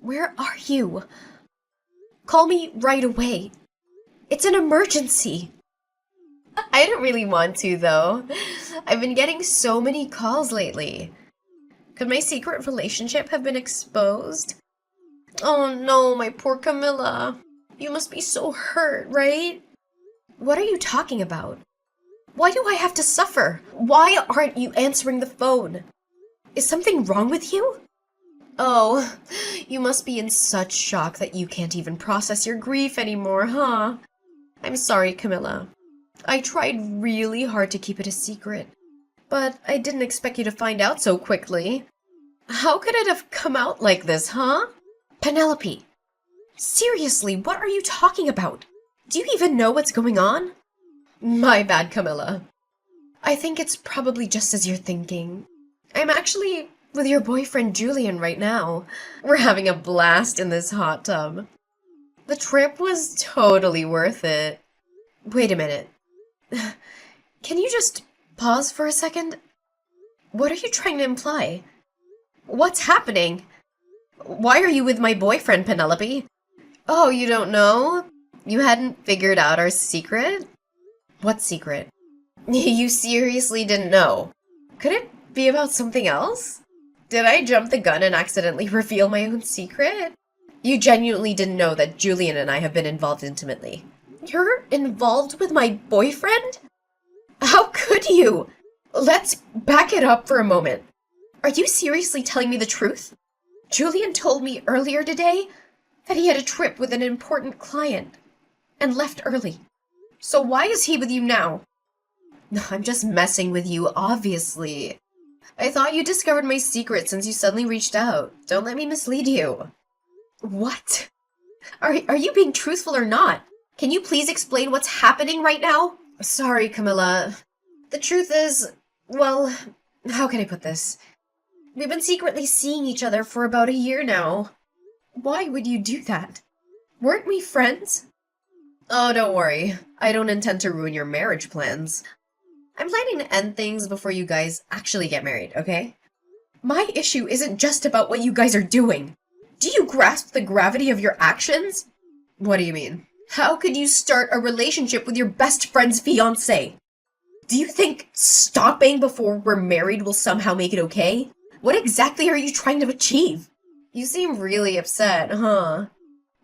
Where are you? Call me right away. It's an emergency. I don't really want to, though. I've been getting so many calls lately. Could my secret relationship have been exposed? Oh no, my poor Camilla. You must be so hurt, right? What are you talking about? Why do I have to suffer? Why aren't you answering the phone? Is something wrong with you? Oh, you must be in such shock that you can't even process your grief anymore, huh? I'm sorry, Camilla. I tried really hard to keep it a secret, but I didn't expect you to find out so quickly. How could it have come out like this, huh? Penelope, seriously, what are you talking about? Do you even know what's going on? My bad, Camilla. I think it's probably just as you're thinking. I'm actually with your boyfriend Julian right now. We're having a blast in this hot tub. The trip was totally worth it. Wait a minute. Can you just pause for a second? What are you trying to imply? What's happening? Why are you with my boyfriend, Penelope? Oh, you don't know? You hadn't figured out our secret? What secret? You seriously didn't know? Could it be about something else? Did I jump the gun and accidentally reveal my own secret? You genuinely didn't know that Julian and I have been involved intimately. You're involved with my boyfriend? How could you? Let's back it up for a moment. Are you seriously telling me the truth? Julian told me earlier today that he had a trip with an important client and left early. So why is he with you now? I'm just messing with you, obviously. I thought you discovered my secret since you suddenly reached out. Don't let me mislead you. What? Are you being truthful or not? Can you please explain what's happening right now? Sorry, Camilla. The truth is, well, how can I put this? We've been secretly seeing each other for about a year now. Why would you do that? Weren't we friends? Oh, don't worry. I don't intend to ruin your marriage plans. I'm planning to end things before you guys actually get married, okay? My issue isn't just about what you guys are doing. Do you grasp the gravity of your actions? What do you mean? How could you start a relationship with your best friend's fiancé? Do you think stopping before we're married will somehow make it okay? What exactly are you trying to achieve? You seem really upset, huh?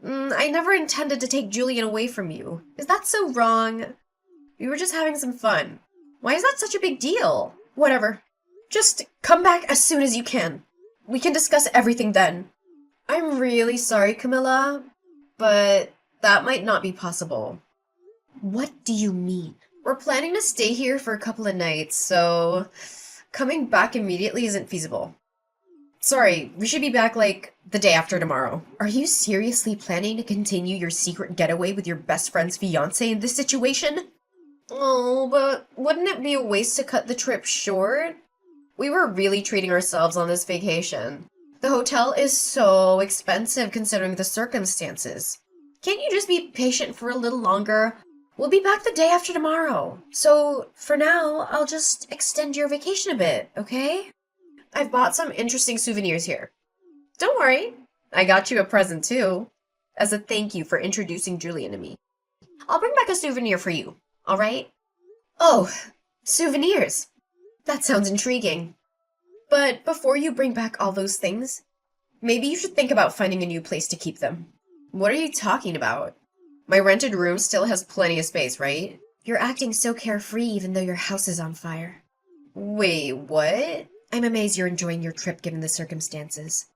I never intended to take Julian away from you. Is that so wrong? We were just having some fun. Why is that such a big deal? Whatever. Just come back as soon as you can. We can discuss everything then. I'm really sorry, Camilla, but that might not be possible. What do you mean? We're planning to stay here for a couple of nights, so coming back immediately isn't feasible. Sorry, we should be back like the day after tomorrow. Are you seriously planning to continue your secret getaway with your best friend's fiancé in this situation? Oh, but wouldn't it be a waste to cut the trip short? We were really treating ourselves on this vacation. The hotel is so expensive considering the circumstances. Can't you just be patient for a little longer? We'll be back the day after tomorrow. So, for now, I'll just extend your vacation a bit, okay? I've bought some interesting souvenirs here. Don't worry, I got you a present too, as a thank you for introducing Julian to me. I'll bring back a souvenir for you, alright? Oh, souvenirs. That sounds intriguing. But before you bring back all those things, maybe you should think about finding a new place to keep them. What are you talking about? My rented room still has plenty of space, right? You're acting so carefree even though your house is on fire. Wait, what? I'm amazed you're enjoying your trip given the circumstances.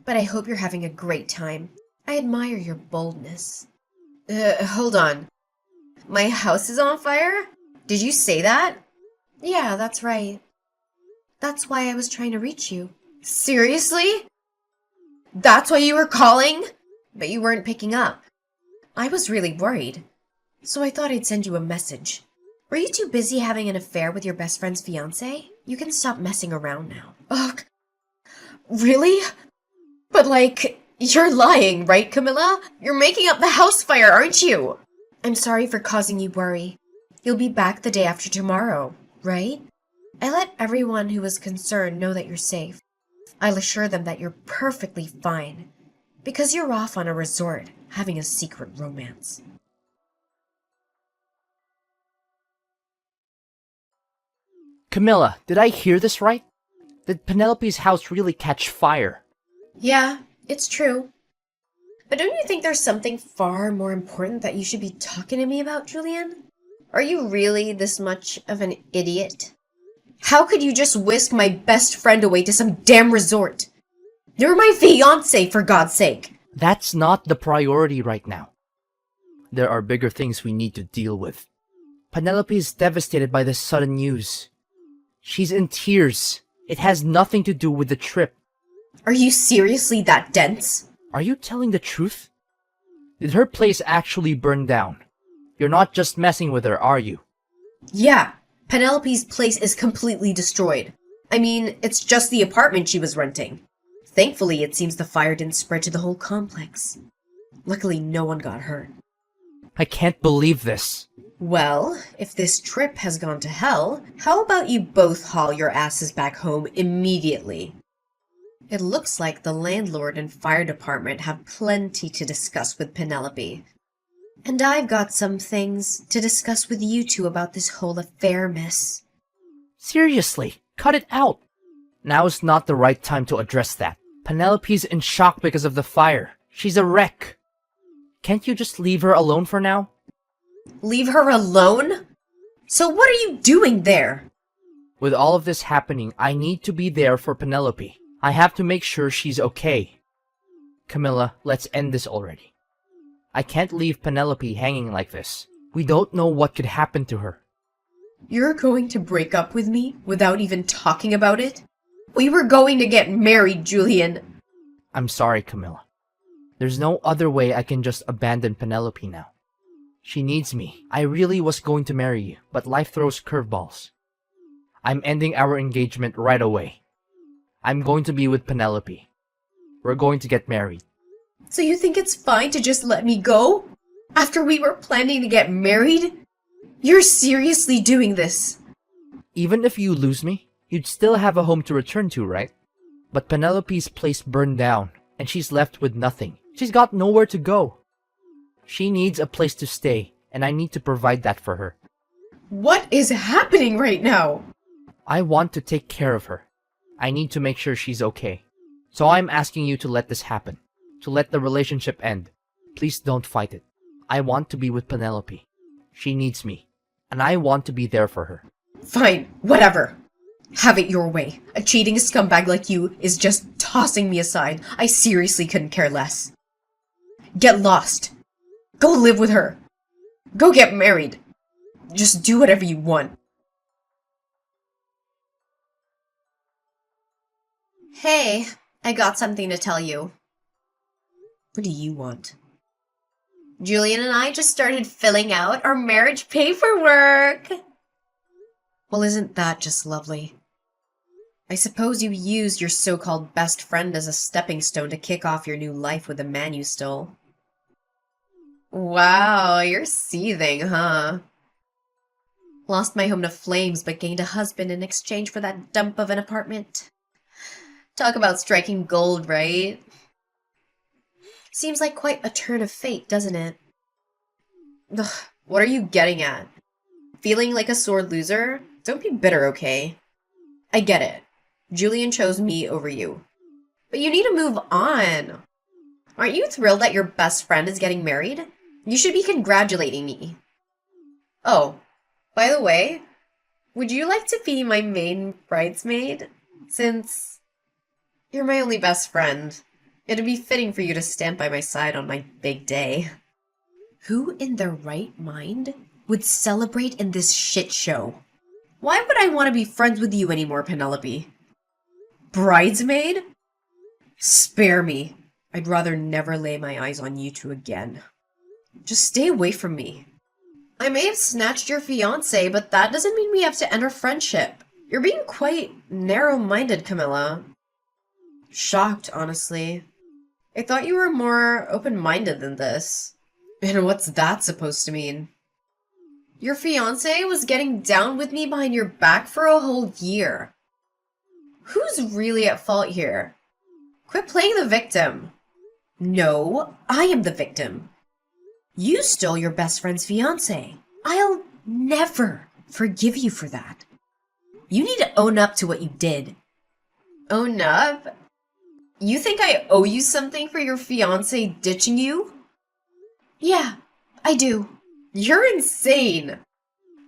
But I hope you're having a great time. I admire your boldness. Hold on. My house is on fire? Did you say that? Yeah, that's right. That's why I was trying to reach you. Seriously? That's why you were calling? But you weren't picking up. I was really worried, so I thought I'd send you a message. Were you too busy having an affair with your best friend's fiancé? You can stop messing around now. Ugh. Really? But you're lying, right, Camilla? You're making up the house fire, aren't you? I'm sorry for causing you worry. You'll be back the day after tomorrow, right? I let everyone who was concerned know that you're safe. I'll assure them that you're perfectly fine, because you're off on a resort having a secret romance. Camilla, did I hear this right? Did Penelope's house really catch fire? Yeah, it's true. But don't you think there's something far more important that you should be talking to me about, Julian? Are you really this much of an idiot? How could you just whisk my best friend away to some damn resort? You're my fiancé, for God's sake! That's not the priority right now. There are bigger things we need to deal with. Penelope is devastated by this sudden news. She's in tears. It has nothing to do with the trip. Are you seriously that dense? Are you telling the truth? Did her place actually burn down? You're not just messing with her, are you? Yeah, Penelope's place is completely destroyed. I mean, it's just the apartment she was renting. Thankfully, it seems the fire didn't spread to the whole complex. Luckily, no one got hurt. I can't believe this. Well, if this trip has gone to hell, how about you both haul your asses back home immediately? It looks like the landlord and fire department have plenty to discuss with Penelope. And I've got some things to discuss with you two about this whole affair, miss. Seriously, cut it out. Now is not the right time to address that. Penelope's in shock because of the fire. She's a wreck. Can't you just leave her alone for now? Leave her alone? So what are you doing there? With all of this happening, I need to be there for Penelope. I have to make sure she's okay. Camilla, let's end this already. I can't leave Penelope hanging like this. We don't know what could happen to her. You're going to break up with me without even talking about it? We were going to get married, Julian. I'm sorry, Camilla. There's no other way I can just abandon Penelope now. She needs me. I really was going to marry you, but life throws curveballs. I'm ending our engagement right away. I'm going to be with Penelope. We're going to get married. So you think it's fine to just let me go? After we were planning to get married? You're seriously doing this? Even if you lose me, you'd still have a home to return to, right? But Penelope's place burned down, and she's left with nothing. She's got nowhere to go. She needs a place to stay, and I need to provide that for her. What is happening right now? I want to take care of her. I need to make sure she's okay. So I'm asking you to let this happen. To let the relationship end. Please don't fight it. I want to be with Penelope. She needs me, and I want to be there for her. Fine, whatever. Have it your way. A cheating scumbag like you is just tossing me aside. I seriously couldn't care less. Get lost. Go live with her. Go get married. Just do whatever you want. Hey, I got something to tell you. What do you want? Julian and I just started filling out our marriage paperwork. Well, isn't that just lovely? I suppose you used your so-called best friend as a stepping stone to kick off your new life with the man you stole. Wow, you're seething, huh? Lost my home to flames but gained a husband in exchange for that dump of an apartment. Talk about striking gold, right? Seems like quite a turn of fate, doesn't it? Ugh, what are you getting at? Feeling like a sore loser? Don't be bitter, okay? I get it. Julian chose me over you. But you need to move on. Aren't you thrilled that your best friend is getting married? You should be congratulating me. Oh, by the way, would you like to be my main bridesmaid? Since you're my only best friend, it'd be fitting for you to stand by my side on my big day. Who in their right mind would celebrate in this shit show? Why would I want to be friends with you anymore, Penelope? Bridesmaid? Spare me. I'd rather never lay my eyes on you two again. Just stay away from me. I may have snatched your fiancé, but that doesn't mean we have to end our friendship. You're being quite narrow-minded, Camilla. Shocked, honestly. I thought you were more open-minded than this. And what's that supposed to mean? Your fiance was getting down with me behind your back for a whole year. Who's really at fault here? Quit playing the victim. No, I am the victim. You stole your best friend's fiance. I'll never forgive you for that. You need to own up to what you did. Own up? You think I owe you something for your fiance ditching you? Yeah, I do. You're insane.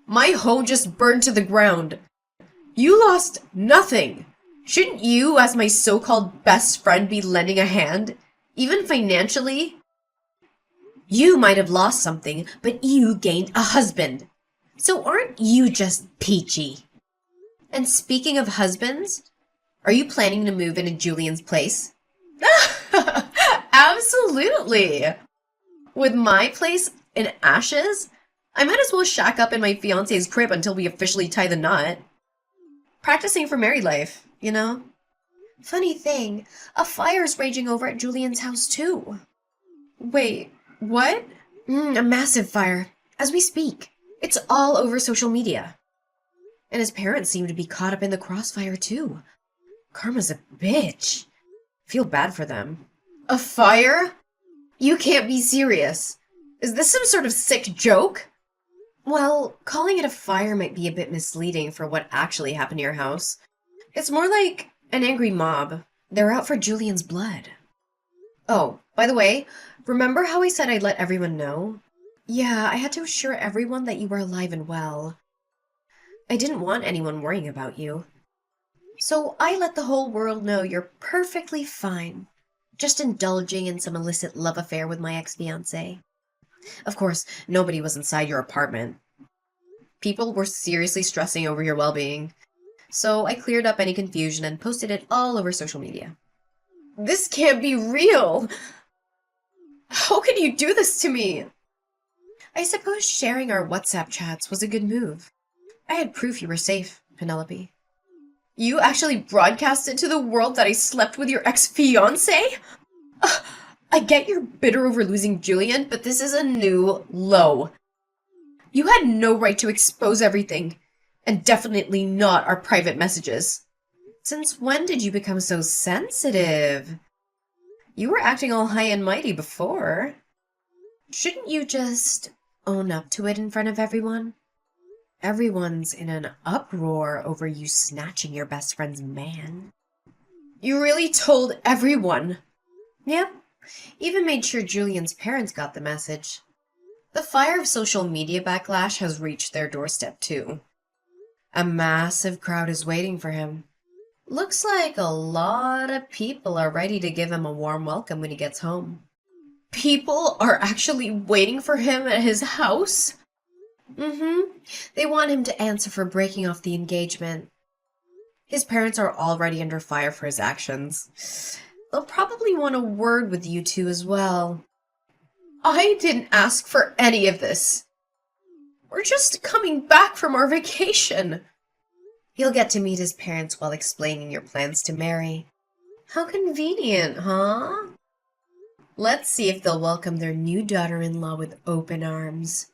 My home just burned to the ground. You lost nothing. Shouldn't you, as my so-called best friend, be lending a hand? Even financially? You might have lost something, but you gained a husband. So aren't you just peachy? And speaking of husbands, are you planning to move into Julian's place? Absolutely! With my place in ashes, I might as well shack up in my fiance's crib until we officially tie the knot. Practicing for married life, you know? Funny thing, a fire's raging over at Julian's house too. Wait, what? A massive fire, as we speak. It's all over social media. And his parents seem to be caught up in the crossfire too. Karma's a bitch. Feel bad for them. A fire? You can't be serious. Is this some sort of sick joke? Well, calling it a fire might be a bit misleading for what actually happened to your house. It's more like an angry mob. They're out for Julian's blood. Oh, by the way, remember how I said I'd let everyone know? Yeah, I had to assure everyone that you were alive and well. I didn't want anyone worrying about you. So I let the whole world know you're perfectly fine. Just indulging in some illicit love affair with my ex-fiancé. Of course, nobody was inside your apartment. People were seriously stressing over your well-being. So I cleared up any confusion and posted it all over social media. This can't be real! How can you do this to me? I suppose sharing our WhatsApp chats was a good move. I had proof you were safe, Penelope. You actually broadcasted to the world that I slept with your ex-fiancé? I get you're bitter over losing Julian, but this is a new low. You had no right to expose everything, and definitely not our private messages. Since when did you become so sensitive? You were acting all high and mighty before. Shouldn't you just own up to it in front of everyone? Everyone's in an uproar over you snatching your best friend's man. You really told everyone? Yep. Even made sure Julian's parents got the message. The fire of social media backlash has reached their doorstep too. A massive crowd is waiting for him. Looks like a lot of people are ready to give him a warm welcome when he gets home. People are actually waiting for him at his house? They want him to answer for breaking off the engagement. His parents are already under fire for his actions. They'll probably want a word with you two as well. I didn't ask for any of this. We're just coming back from our vacation. He'll get to meet his parents while explaining your plans to marry. How convenient, huh? Let's see if they'll welcome their new daughter-in-law with open arms.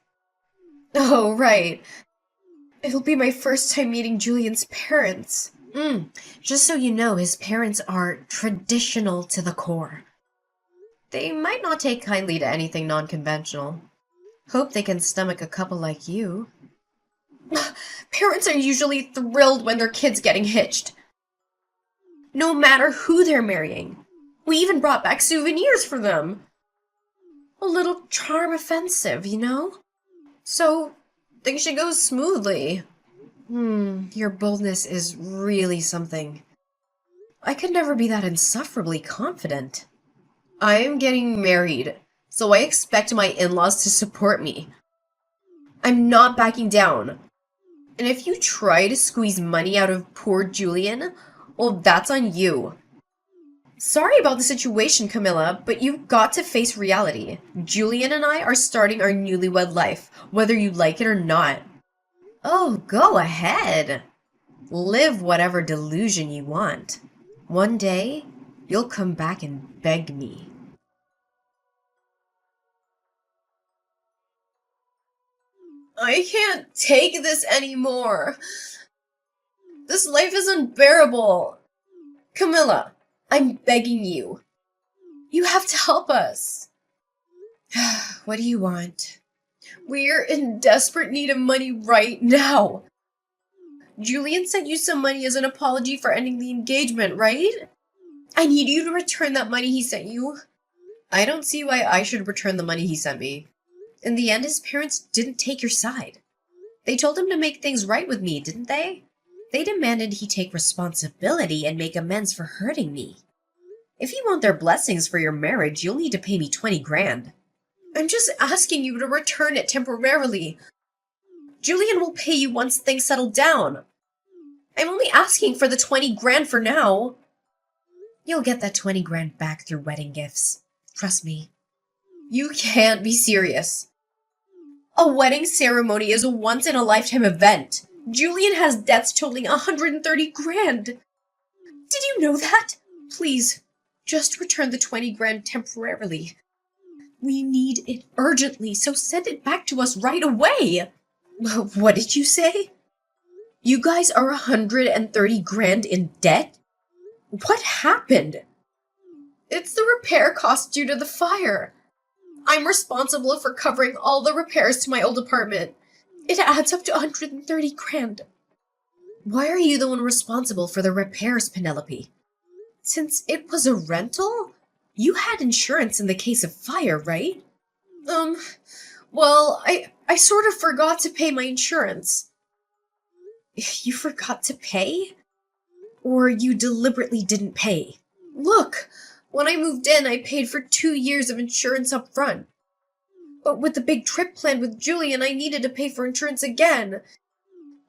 Oh, right. It'll be my first time meeting Julian's parents. Just so you know, his parents are traditional to the core. They might not take kindly to anything non-conventional. Hope they can stomach a couple like you. Parents are usually thrilled when their kid's getting hitched. No matter who they're marrying. We even brought back souvenirs for them. A little charm offensive, you know? So, things should go smoothly. Your boldness is really something. I could never be that insufferably confident. I am getting married, so I expect my in-laws to support me. I'm not backing down. And if you try to squeeze money out of poor Julian, well, that's on you. Sorry about the situation, Camilla, but you've got to face reality. Julian and I are starting our newlywed life, whether you like it or not. Oh, go ahead. Live whatever delusion you want. One day, you'll come back and beg me. I can't take this anymore. This life is unbearable. Camilla, I'm begging you. You have to help us. What do you want? We're in desperate need of money right now. Julian sent you some money as an apology for ending the engagement, right? I need you to return that money he sent you. I don't see why I should return the money he sent me. In the end, his parents didn't take your side. They told him to make things right with me, didn't they? They demanded he take responsibility and make amends for hurting me. If you want their blessings for your marriage, you'll need to pay me 20 grand. I'm just asking you to return it temporarily. Julian will pay you once things settle down. I'm only asking for the 20 grand for now. You'll get that 20 grand back through wedding gifts. Trust me. You can't be serious. A wedding ceremony is a once-in-a-lifetime event. Julian has debts totaling 130 grand. Did you know that? Please, just return the 20 grand temporarily. We need it urgently, so send it back to us right away. What did you say? You guys are 130 grand in debt? What happened? It's the repair costs due to the fire. I'm responsible for covering all the repairs to my old apartment. It adds up to 130 grand. Why are you the one responsible for the repairs, Penelope? Since it was a rental, you had insurance in the case of fire, right? Well, I sort of forgot to pay my insurance. You forgot to pay? Or you deliberately didn't pay? Look, when I moved in, I paid for 2 years of insurance up front. But with the big trip planned with Julian, I needed to pay for insurance again.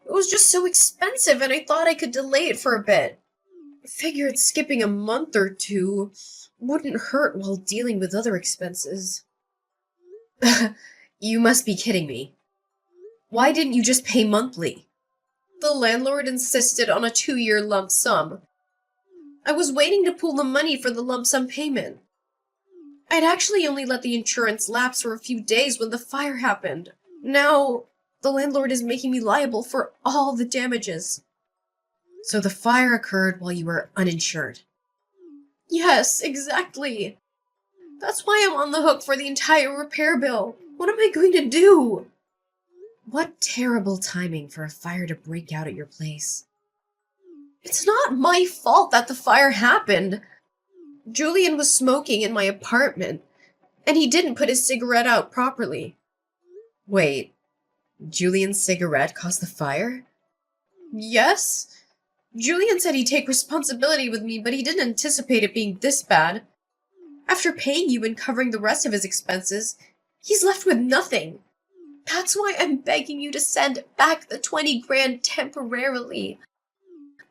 It was just so expensive, and I thought I could delay it for a bit. I figured skipping a month or two wouldn't hurt while dealing with other expenses. You must be kidding me. Why didn't you just pay monthly? The landlord insisted on a 2-year lump sum. I was waiting to pool the money for the lump sum payment. I'd actually only let the insurance lapse for a few days when the fire happened. Now, the landlord is making me liable for all the damages. So the fire occurred while you were uninsured? Yes, exactly. That's why I'm on the hook for the entire repair bill. What am I going to do? What terrible timing for a fire to break out at your place. It's not my fault that the fire happened. Julian was smoking in my apartment, and he didn't put his cigarette out properly. Wait, Julian's cigarette caused the fire? Yes. Julian said he'd take responsibility with me, but he didn't anticipate it being this bad. After paying you and covering the rest of his expenses, he's left with nothing. That's why I'm begging you to send back the 20 grand temporarily.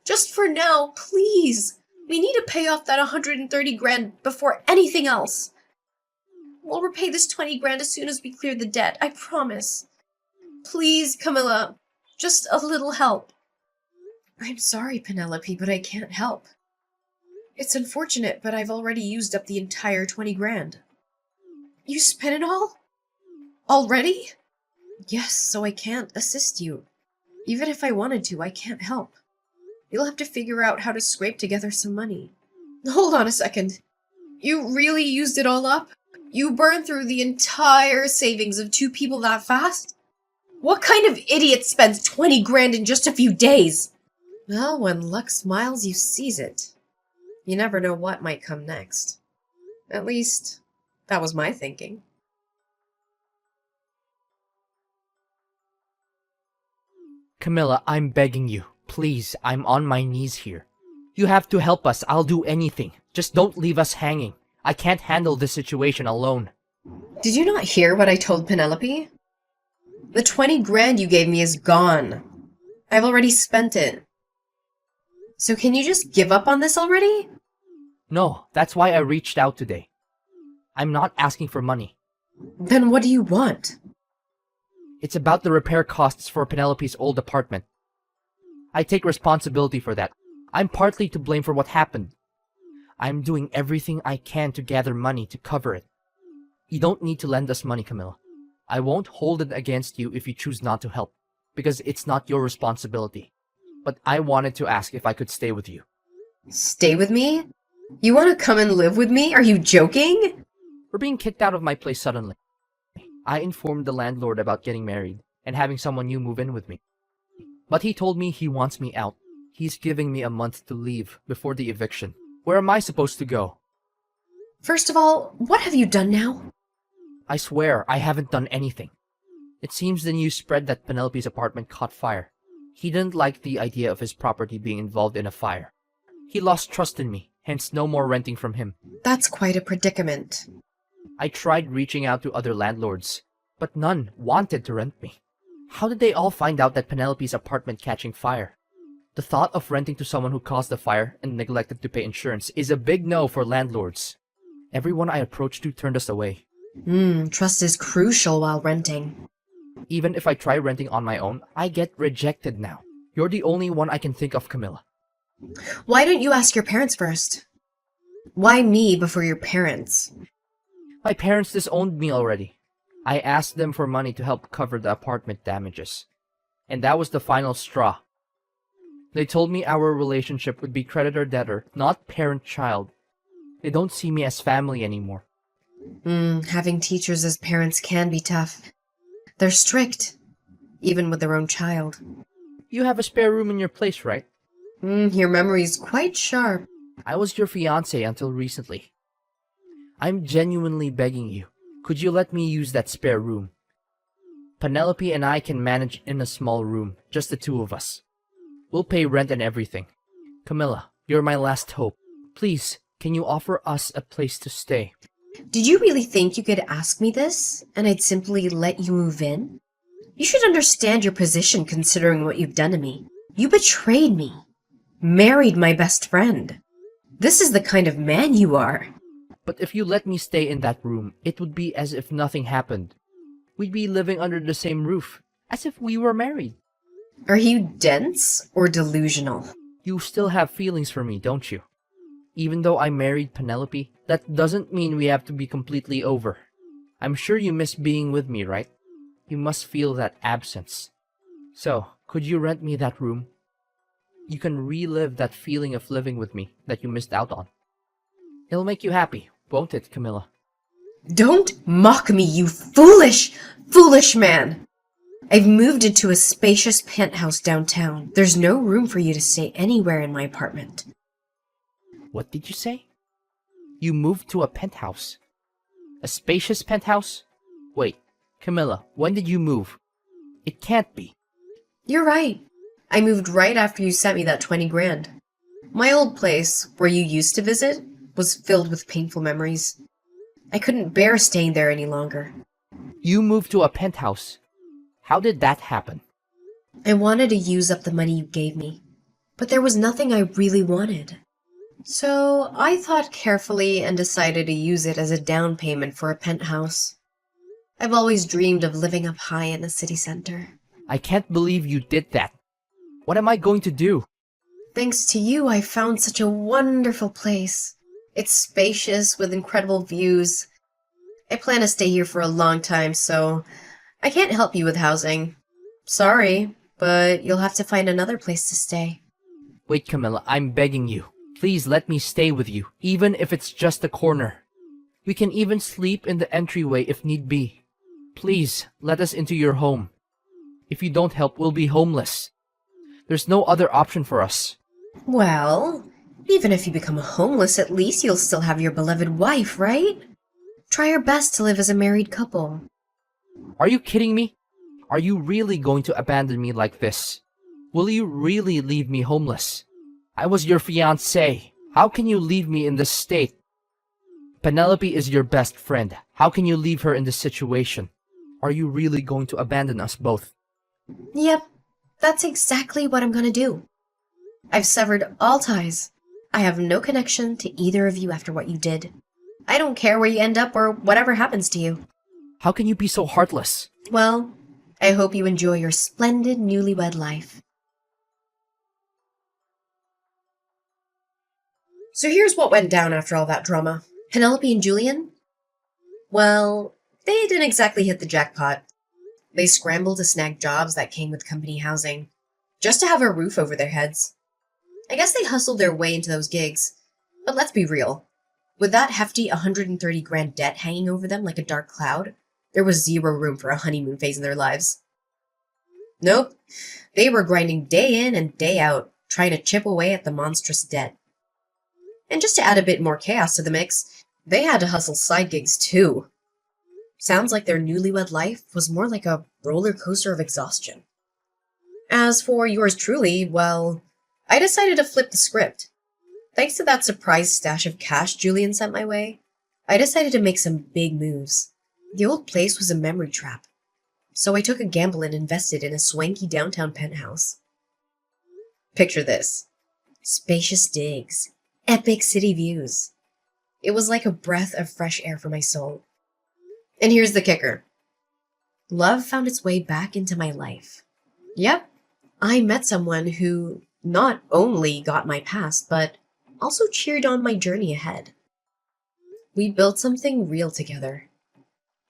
Just for now, please. We need to pay off that 130 grand before anything else. We'll repay this 20 grand as soon as we clear the debt, I promise. Please, Camilla, just a little help. I'm sorry, Penelope, but I can't help. It's unfortunate, but I've already used up the entire 20 grand. You spent it all? Already? Yes, so I can't assist you. Even if I wanted to, I can't help. You'll have to figure out how to scrape together some money. Hold on a second. You really used it all up? You burned through the entire savings of 2 people that fast? What kind of idiot spends 20 grand in just a few days? Well, when luck smiles, you seize it. You never know what might come next. At least, that was my thinking. Camilla, I'm begging you. Please, I'm on my knees here. You have to help us. I'll do anything. Just don't leave us hanging. I can't handle this situation alone. Did you not hear what I told Penelope? The 20 grand you gave me is gone. I've already spent it. So can you just give up on this already? No, that's why I reached out today. I'm not asking for money. Then what do you want? It's about the repair costs for Penelope's old apartment. I take responsibility for that. I'm partly to blame for what happened. I'm doing everything I can to gather money to cover it. You don't need to lend us money, Camilla. I won't hold it against you if you choose not to help, because it's not your responsibility. But I wanted to ask if I could stay with you. Stay with me? You want to come and live with me? Are you joking? We're being kicked out of my place suddenly. I informed the landlord about getting married and having someone new move in with me. But he told me he wants me out. He's giving me a month to leave before the eviction. Where am I supposed to go? First of all, what have you done now? I swear I haven't done anything. It seems the news spread that Penelope's apartment caught fire. He didn't like the idea of his property being involved in a fire. He lost trust in me, hence no more renting from him. That's quite a predicament. I tried reaching out to other landlords, but none wanted to rent me. How did they all find out that Penelope's apartment catching fire? The thought of renting to someone who caused the fire and neglected to pay insurance is a big no for landlords. Everyone I approached to turned us away. Trust is crucial while renting. Even if I try renting on my own, I get rejected now. You're the only one I can think of, Camilla. Why don't you ask your parents first? Why me before your parents? My parents disowned me already. I asked them for money to help cover the apartment damages. And that was the final straw. They told me our relationship would be creditor-debtor, not parent-child. They don't see me as family anymore. Having teachers as parents can be tough. They're strict, even with their own child. You have a spare room in your place, right? Your memory's quite sharp. I was your fiancé until recently. I'm genuinely begging you. Could you let me use that spare room? Penelope and I can manage in a small room, just the two of us. We'll pay rent and everything. Camilla, you're my last hope. Please, can you offer us a place to stay? Did you really think you could ask me this, and I'd simply let you move in? You should understand your position considering what you've done to me. You betrayed me. Married my best friend. This is the kind of man you are. But if you let me stay in that room, it would be as if nothing happened. We'd be living under the same roof, as if we were married. Are you dense or delusional? You still have feelings for me, don't you? Even though I married Penelope, that doesn't mean we have to be completely over. I'm sure you miss being with me, right? You must feel that absence. So, could you rent me that room? You can relive that feeling of living with me that you missed out on. It'll make you happy, won't it, Camilla? Don't mock me, you foolish, foolish man! I've moved into a spacious penthouse downtown. There's no room for you to stay anywhere in my apartment. What did you say? You moved to a penthouse? A spacious penthouse? Wait, Camilla, when did you move? It can't be. You're right. I moved right after you sent me that 20 grand. My old place, where you used to visit, was filled with painful memories. I couldn't bear staying there any longer. You moved to a penthouse. How did that happen? I wanted to use up the money you gave me, but there was nothing I really wanted. So I thought carefully and decided to use it as a down payment for a penthouse. I've always dreamed of living up high in the city center. I can't believe you did that. What am I going to do? Thanks to you, I found such a wonderful place. It's spacious with incredible views. I plan to stay here for a long time, so I can't help you with housing. Sorry, but you'll have to find another place to stay. Wait, Camilla, I'm begging you. Please let me stay with you, even if it's just a corner. We can even sleep in the entryway if need be. Please, let us into your home. If you don't help, we'll be homeless. There's no other option for us. Well, even if you become homeless, at least you'll still have your beloved wife, right? Try your best to live as a married couple. Are you kidding me? Are you really going to abandon me like this? Will you really leave me homeless? I was your fiancé. How can you leave me in this state? Penelope is your best friend. How can you leave her in this situation? Are you really going to abandon us both? Yep, that's exactly what I'm gonna do. I've severed all ties. I have no connection to either of you after what you did. I don't care where you end up or whatever happens to you. How can you be so heartless? Well, I hope you enjoy your splendid newlywed life. So here's what went down after all that drama. Penelope and Julian? Well, They didn't exactly hit the jackpot. They scrambled to snag jobs that came with company housing, just to have a roof over their heads. I guess they hustled their way into those gigs. But let's be real. With that hefty 130 grand debt hanging over them like a dark cloud, there was zero room for a honeymoon phase in their lives. Nope. They were grinding day in and day out, trying to chip away at the monstrous debt. And just to add a bit more chaos to the mix, they had to hustle side gigs too. Sounds like their newlywed life was more like a roller coaster of exhaustion. As for yours truly, well, I decided to flip the script. Thanks to that surprise stash of cash Julian sent my way, I decided to make some big moves. The old place was a memory trap, so I took a gamble and invested in a swanky downtown penthouse. Picture this. Spacious digs, epic city views. It was like a breath of fresh air for my soul. And here's the kicker. Love found its way back into my life. Yep, I met someone who not only got my past, but also cheered on my journey ahead. We built something real together.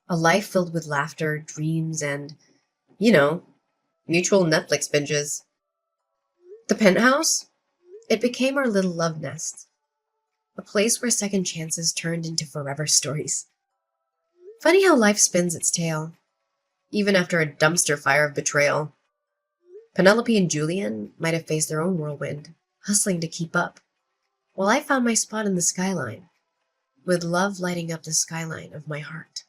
A life filled with laughter, dreams, and, mutual Netflix binges. The penthouse? It became our little love nest. A place where second chances turned into forever stories. Funny how life spins its tale, even after a dumpster fire of betrayal. Penelope and Julian might have faced their own whirlwind, hustling to keep up, while I found my spot in the skyline, with love lighting up the skyline of my heart.